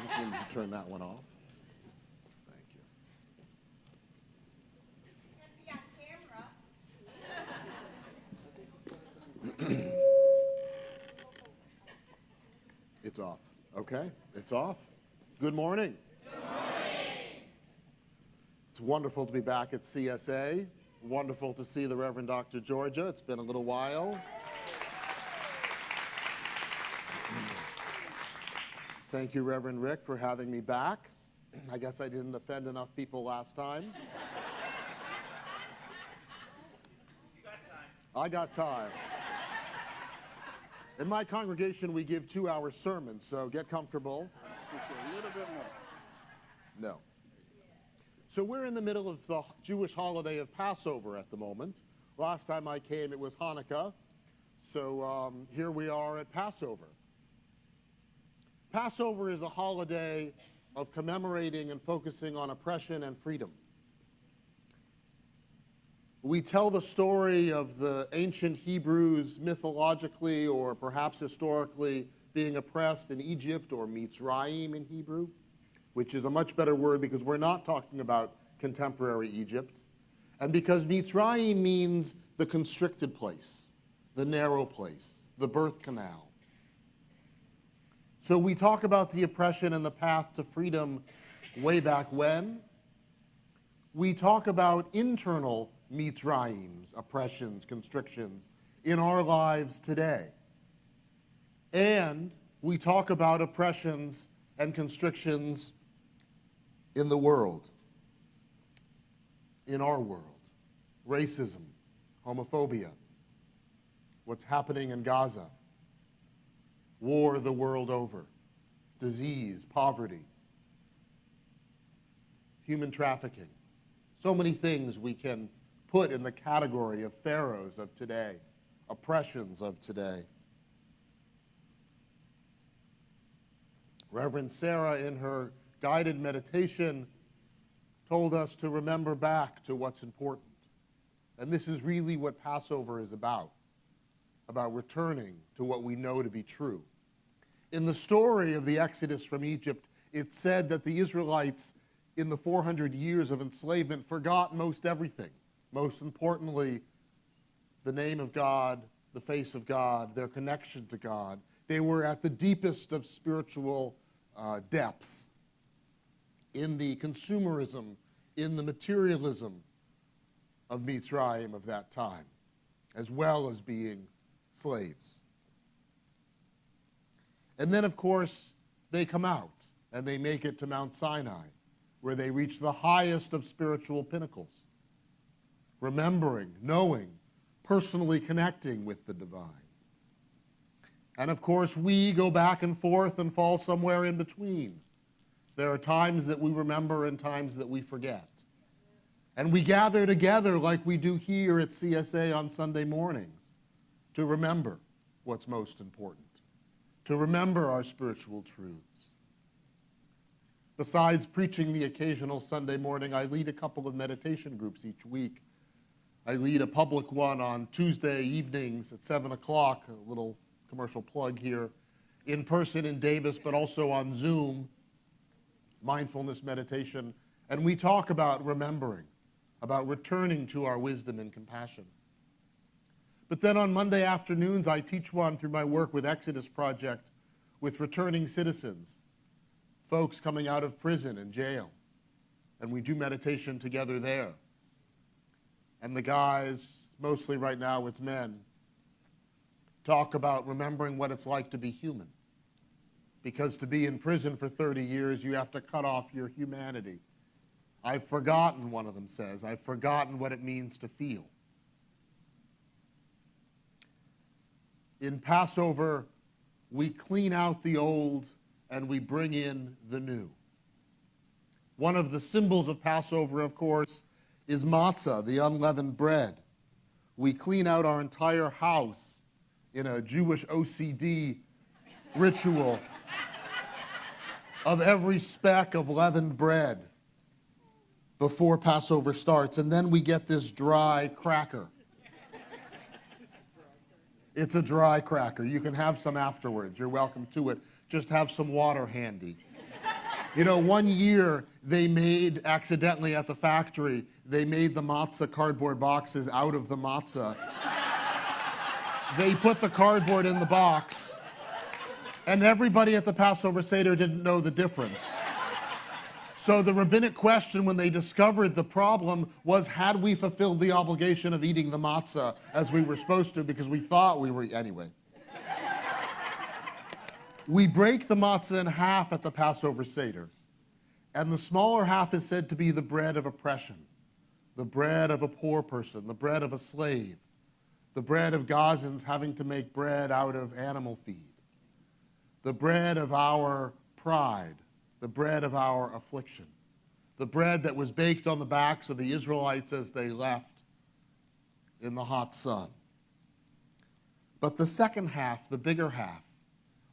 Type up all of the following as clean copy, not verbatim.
We need to turn that one off. Thank you. It's off. Okay, it's off. Good morning. Good morning. It's wonderful to be back at CSA. Wonderful to see the Reverend Dr. Georgia. It's been a little while. Thank you, Reverend Rick, for having me back. I guess I didn't offend enough people last time. You got time. I got time. In my congregation, we give 2-hour sermons, so get comfortable. A little bit more. No. So we're in the middle of the Jewish holiday of Passover at the moment. Last time I came, it was Hanukkah. So here we are at Passover. Passover is a holiday of commemorating and focusing on oppression and freedom. We tell the story of the ancient Hebrews mythologically or perhaps historically being oppressed in Egypt, or Mitzrayim in Hebrew, which is a much better word because we're not talking about contemporary Egypt, and because Mitzrayim means the constricted place, the narrow place, the birth canal. So we talk about the oppression and the path to freedom way back when. We talk about internal Mitzrayims, oppressions, constrictions in our lives today. And we talk about oppressions and constrictions in the world, in our world. Racism, homophobia, what's happening in Gaza, war the world over, disease, poverty, human trafficking. So many things we can put in the category of pharaohs of today, oppressions of today. Reverend Sarah, in her guided meditation, told us to remember back to what's important. And this is really what Passover is about returning to what we know to be true. In the story of the Exodus from Egypt, it's said that the Israelites, in the 400 years of enslavement, forgot most everything. Most importantly, the name of God, the face of God, their connection to God. They were at the deepest of spiritual depths in the consumerism, in the materialism of Mitzrayim of that time, as well as being slaves. And then, of course, they come out and they make it to Mount Sinai, where they reach the highest of spiritual pinnacles, remembering, knowing, personally connecting with the divine. And of course, we go back and forth and fall somewhere in between. There are times that we remember and times that we forget. And we gather together like we do here at CSA on Sunday mornings to remember what's most important, to remember our spiritual truths. Besides preaching the occasional Sunday morning, I lead a couple of meditation groups each week. I lead a public one on Tuesday evenings at 7 o'clock, a little commercial plug here, in person in Davis, but also on Zoom, mindfulness meditation. And we talk about remembering, about returning to our wisdom and compassion. But then on Monday afternoons, I teach one through my work with Exodus Project with returning citizens, folks coming out of prison and jail. And we do meditation together there. And the guys, mostly right now it's men, talk about remembering what it's like to be human. Because to be in prison for 30 years, you have to cut off your humanity. I've forgotten, one of them says, I've forgotten what it means to feel. In Passover, we clean out the old and we bring in the new. One of the symbols of Passover, of course, is matzah, the unleavened bread. We clean out our entire house in a Jewish OCD ritual of every speck of leavened bread before Passover starts. And then we get this dry cracker. It's a dry cracker. You can have some afterwards. You're welcome to it. Just have some water handy. You know, one year they made, accidentally at the factory, they made the matzah cardboard boxes out of the matzah. They put the cardboard in the box, and everybody at the Passover Seder didn't know the difference. So the rabbinic question when they discovered the problem was, had we fulfilled the obligation of eating the matzah as we were supposed to, because we thought we were, anyway. We break the matzah in half at the Passover Seder, and the smaller half is said to be the bread of oppression, the bread of a poor person, the bread of a slave, the bread of Gazans having to make bread out of animal feed, the bread of our pride, the bread of our affliction, the bread that was baked on the backs of the Israelites as they left in the hot sun. But the second half, the bigger half,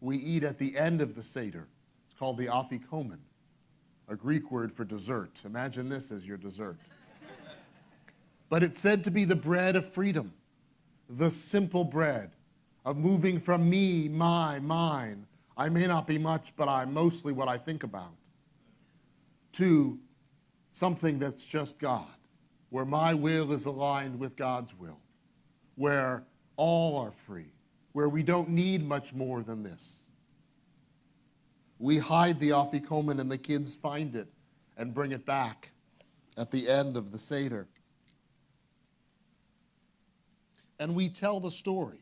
we eat at the end of the Seder. It's called the afikomen, a Greek word for dessert. Imagine this as your dessert. But it's said to be the bread of freedom, the simple bread of moving from me, my, mine. I may not be much, but I'm mostly what I think about, to something that's just God, where my will is aligned with God's will, where all are free, where we don't need much more than this. We hide the afikomen and the kids find it and bring it back at the end of the Seder. And we tell the story.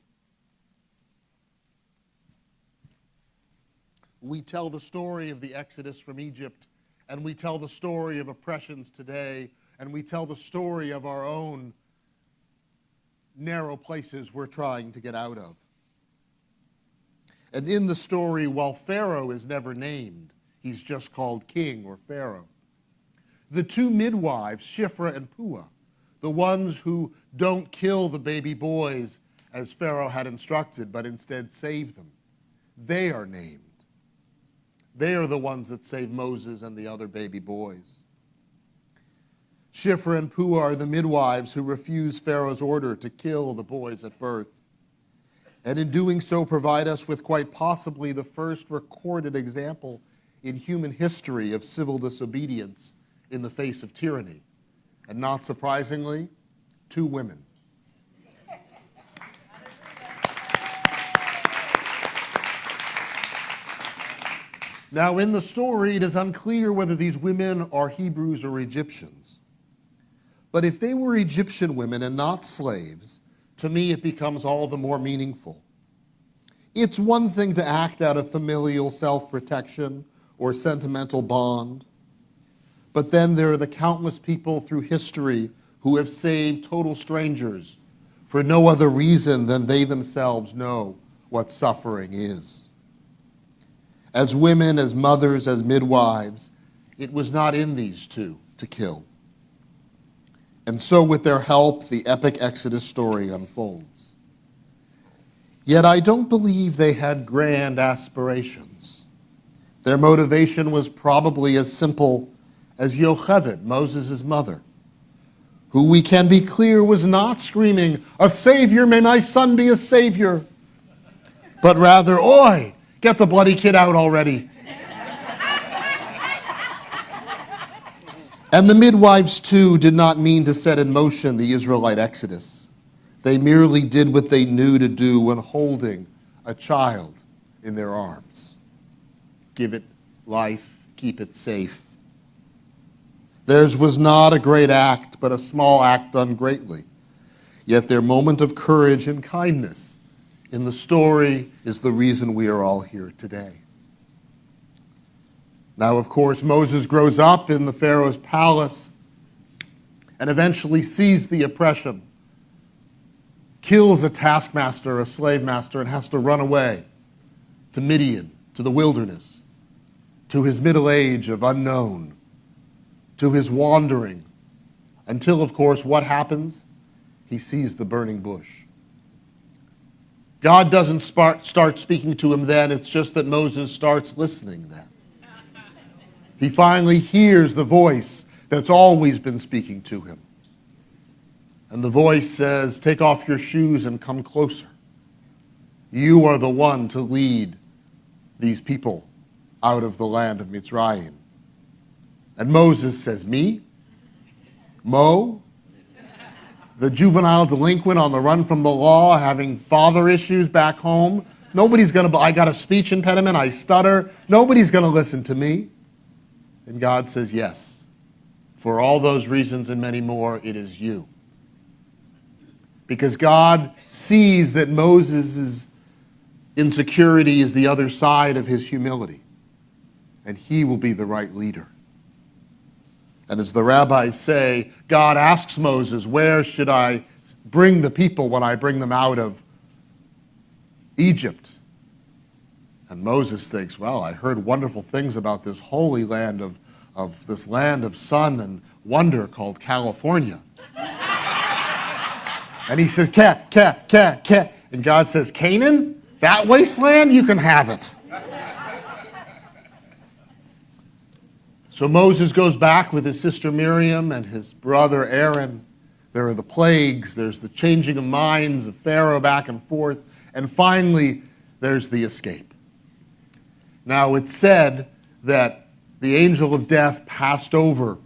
We tell the story of the Exodus from Egypt, and we tell the story of oppressions today, and we tell the story of our own narrow places we're trying to get out of. And in the story, while Pharaoh is never named, he's just called king or Pharaoh, the two midwives, Shiphrah and Puah, the ones who don't kill the baby boys as Pharaoh had instructed, but instead save them, they are named. They are the ones that save Moses and the other baby boys. Shiphrah and Puah are the midwives who refuse Pharaoh's order to kill the boys at birth, and in doing so provide us with quite possibly the first recorded example in human history of civil disobedience in the face of tyranny. And not surprisingly, two women. Now, in the story, it is unclear whether these women are Hebrews or Egyptians. But if they were Egyptian women and not slaves, to me it becomes all the more meaningful. It's one thing to act out of familial self-protection or sentimental bond, but then there are the countless people through history who have saved total strangers for no other reason than they themselves know what suffering is. As women, as mothers, as midwives, it was not in these two to kill. And so with their help, the epic Exodus story unfolds. Yet I don't believe they had grand aspirations. Their motivation was probably as simple as Yocheved, Moses' mother, who we can be clear was not screaming, "A savior, may my son be a savior," but rather, "Oi, get the bloody kid out already." And the midwives, too, did not mean to set in motion the Israelite exodus. They merely did what they knew to do when holding a child in their arms. Give it life, keep it safe. Theirs was not a great act, but a small act done greatly. Yet their moment of courage and kindness in the story is the reason we are all here today. Now, of course, Moses grows up in the Pharaoh's palace and eventually sees the oppression, kills a taskmaster, a slave master, and has to run away to Midian, to the wilderness, to his middle age of unknown, to his wandering, until, of course, what happens? He sees the burning bush. God doesn't start speaking to him then, it's just that Moses starts listening then. He finally hears the voice that's always been speaking to him. And the voice says, "Take off your shoes and come closer. You are the one to lead these people out of the land of Mitzrayim. And Moses says, me? Mo? The juvenile delinquent on the run from the law, having father issues back home? Nobody's going to, I got a speech impediment, I stutter. Nobody's going to listen to me. And God says, yes. For all those reasons and many more, it is you. Because God sees that Moses' insecurity is the other side of his humility. And he will be the right leader. And as the rabbis say, God asks Moses, where should I bring the people when I bring them out of Egypt? And Moses thinks, well, I heard wonderful things about this holy land of this land of sun and wonder called California. And he says, Ca. And God says, Canaan? That wasteland? You can have it. So Moses goes back with his sister Miriam and his brother Aaron. There are the plagues. There's the changing of minds of Pharaoh back and forth. And finally, there's the escape. Now, it's said that the angel of death passed over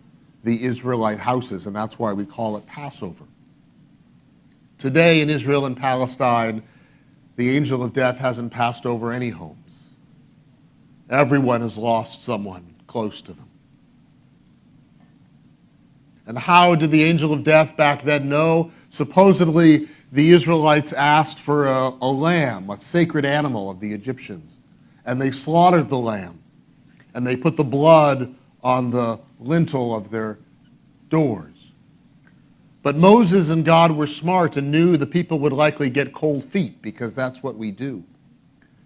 the Israelite houses, and that's why we call it Passover. Today in Israel and Palestine, the angel of death hasn't passed over any homes. Everyone has lost someone close to them. And how did the angel of death back then know? Supposedly, the Israelites asked for a lamb, a sacred animal of the Egyptians. And they slaughtered the lamb. And they put the blood on the lintel of their doors. But Moses and God were smart and knew the people would likely get cold feet because that's what we do.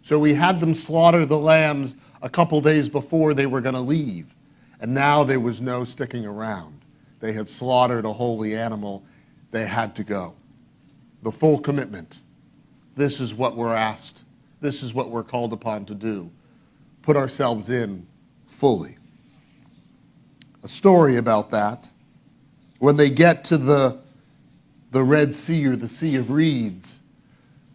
So we had them slaughter the lambs a couple days before they were going to leave. And now there was no sticking around. They had slaughtered a holy animal. They had to go. The full commitment. This is what we're asked. This is what we're called upon to do. Put ourselves in fully. A story about that. When they get to the Red Sea or the Sea of Reeds,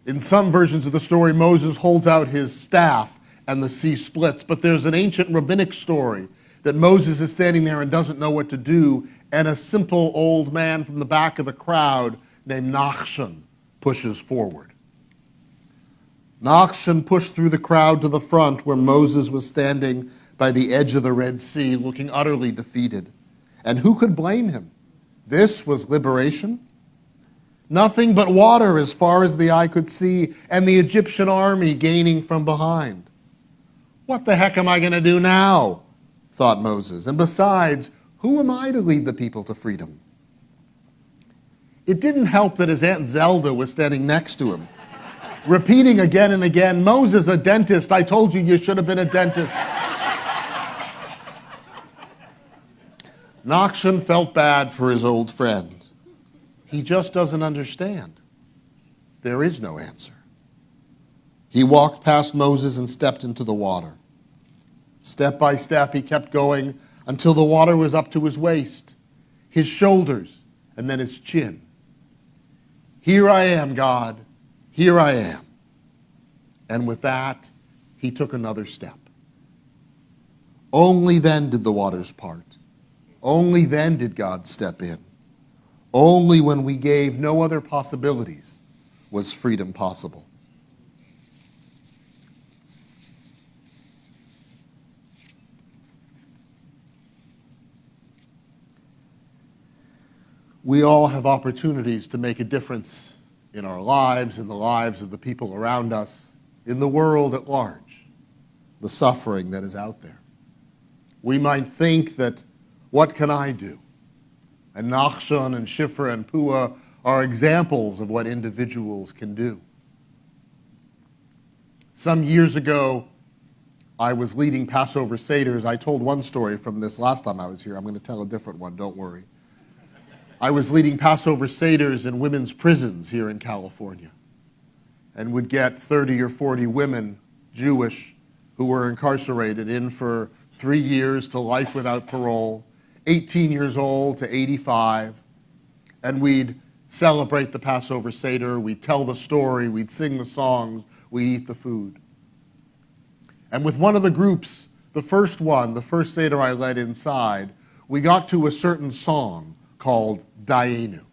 in some versions of the story, Moses holds out his staff and the sea splits. But there's an ancient rabbinic story that Moses is standing there and doesn't know what to do, and a simple old man from the back of the crowd named Nachshon pushes forward. Nachshon pushed through the crowd to the front where Moses was standing by the edge of the Red Sea, looking utterly defeated. And who could blame him? This was liberation. Nothing but water as far as the eye could see, and the Egyptian army gaining from behind. What the heck am I going to do now? Thought Moses. And besides, who am I to lead the people to freedom? It didn't help that his Aunt Zelda was standing next to him, repeating again and again, Moses, a dentist. I told you you should have been a dentist. Nachshon felt bad for his old friend. He just doesn't understand. There is no answer. He walked past Moses and stepped into the water. Step by step, he kept going until the water was up to his waist, his shoulders, and then his chin. Here I am, God. Here I am. And with that, he took another step. Only then did the waters part. Only then did God step in. Only when we gave no other possibilities was freedom possible. We all have opportunities to make a difference in our lives, in the lives of the people around us, in the world at large, the suffering that is out there. We might think that, what can I do? And Nachshon and Shifra and Pua are examples of what individuals can do. Some years ago, I was leading Passover seders. I told one story from this last time I was here. I'm going to tell a different one, don't worry. I was leading Passover seders in women's prisons here in California and would get 30 or 40 women, Jewish, who were incarcerated in for 3 years to life without parole, 18 years old to 85, and we'd celebrate the Passover Seder, we'd tell the story, we'd sing the songs, we'd eat the food. And with one of the groups, the first Seder I led inside, we got to a certain song called Dayenu,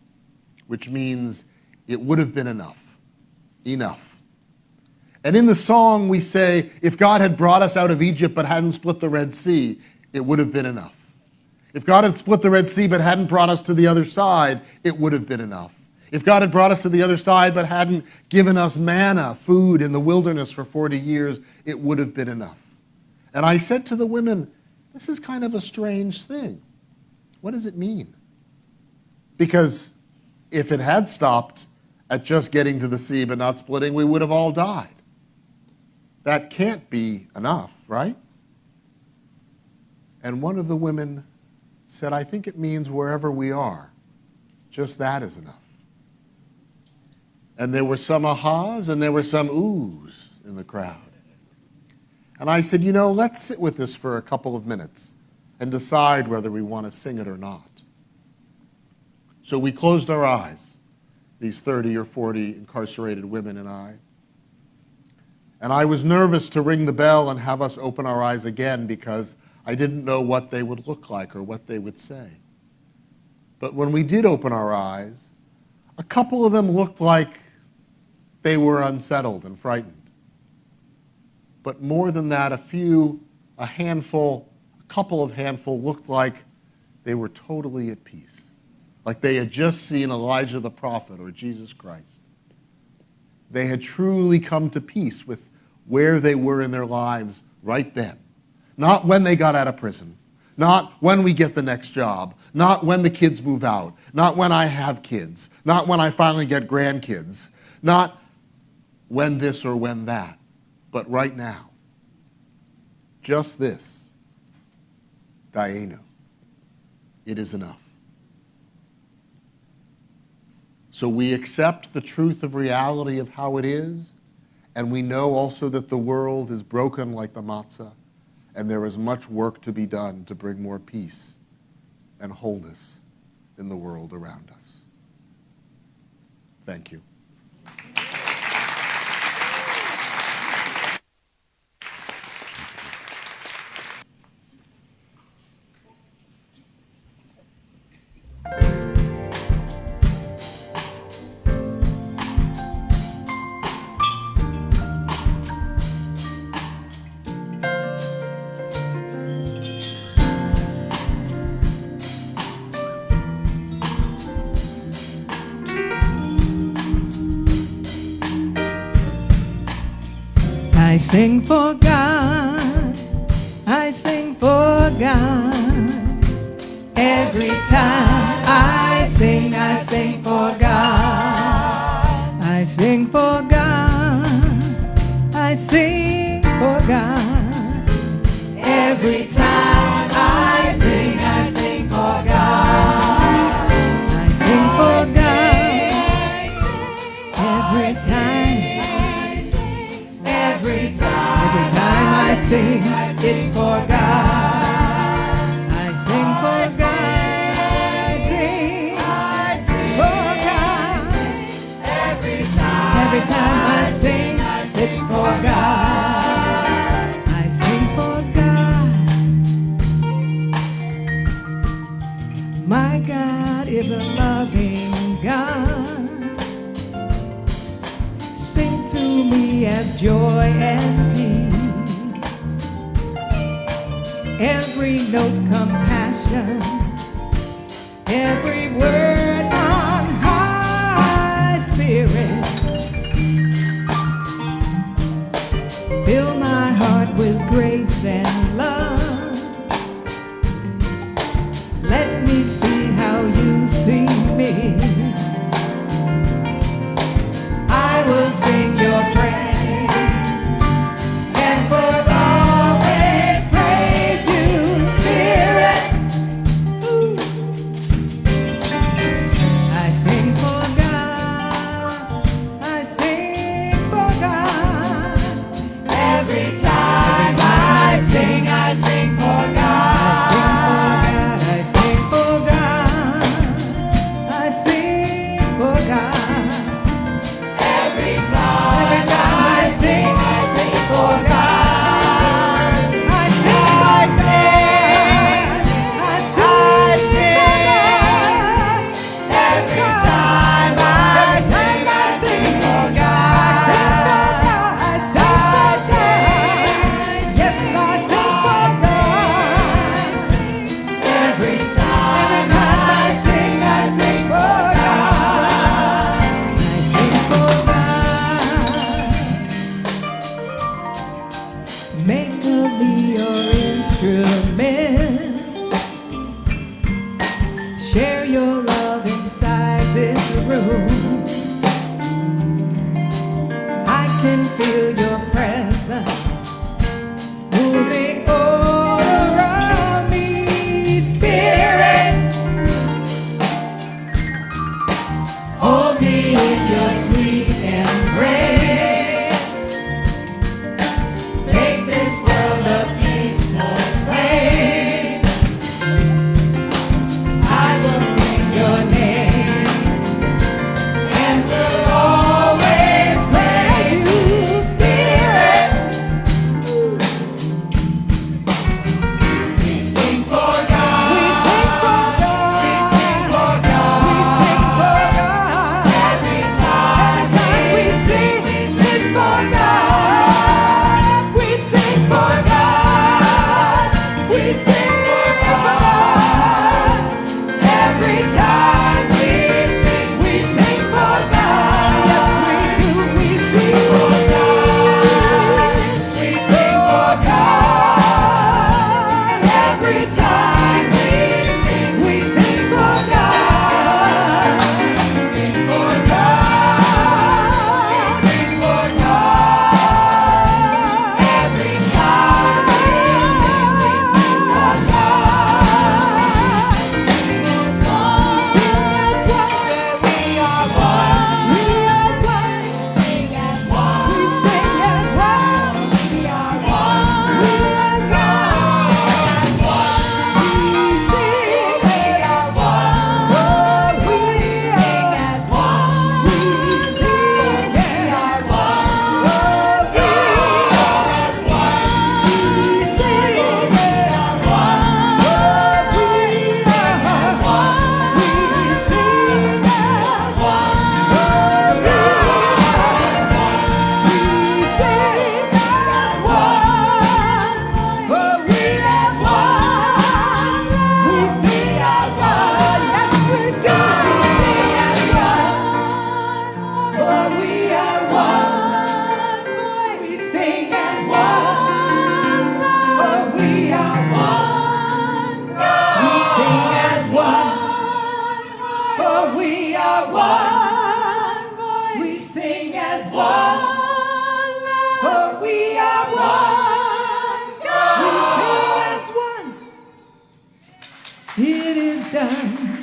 which means it would have been enough. Enough. And in the song we say, if God had brought us out of Egypt but hadn't split the Red Sea, it would have been enough. If God had split the Red Sea but hadn't brought us to the other side, it would have been enough. If God had brought us to the other side but hadn't given us manna, food in the wilderness for 40 years, it would have been enough. And I said to the women, this is kind of a strange thing. What does it mean? Because if it had stopped at just getting to the sea but not splitting, we would have all died. That can't be enough, right? And one of the women said, I think it means wherever we are, just that is enough. And there were some ahas and there were some oohs in the crowd. And I said, let's sit with this for a couple of minutes and decide whether we want to sing it or not. So we closed our eyes, these 30 or 40 incarcerated women and I. And I was nervous to ring the bell and have us open our eyes again because I didn't know what they would look like or what they would say. But when we did open our eyes, a couple of them looked like they were unsettled and frightened. But more than that, a couple of handful looked like they were totally at peace. Like they had just seen Elijah the prophet or Jesus Christ. They had truly come to peace with where they were in their lives right then. Not when they got out of prison. Not when we get the next job. Not when the kids move out. Not when I have kids. Not when I finally get grandkids. Not when this or when that. But right now. Just this. Dayenu. It is enough. So we accept the truth of reality of how it is, and we know also that the world is broken like the matzah, and there is much work to be done to bring more peace and wholeness in the world around us. Thank you. I sing for God, I sing for God. Every time I sing for God. I sing for God, I sing for God. Every time I sing for God. I sing for God, every time. Every time I sing, it's for God. I sing for God. I sing for God. Every time I sing, it's for God. I sing for God. My God is a loving God. Me as joy and peace, every note compassion, every word on high spirit, fill my heart with grace and love. Let me see how you see me. I will sing your praise and will always praise you, Spirit. Ooh. It is done.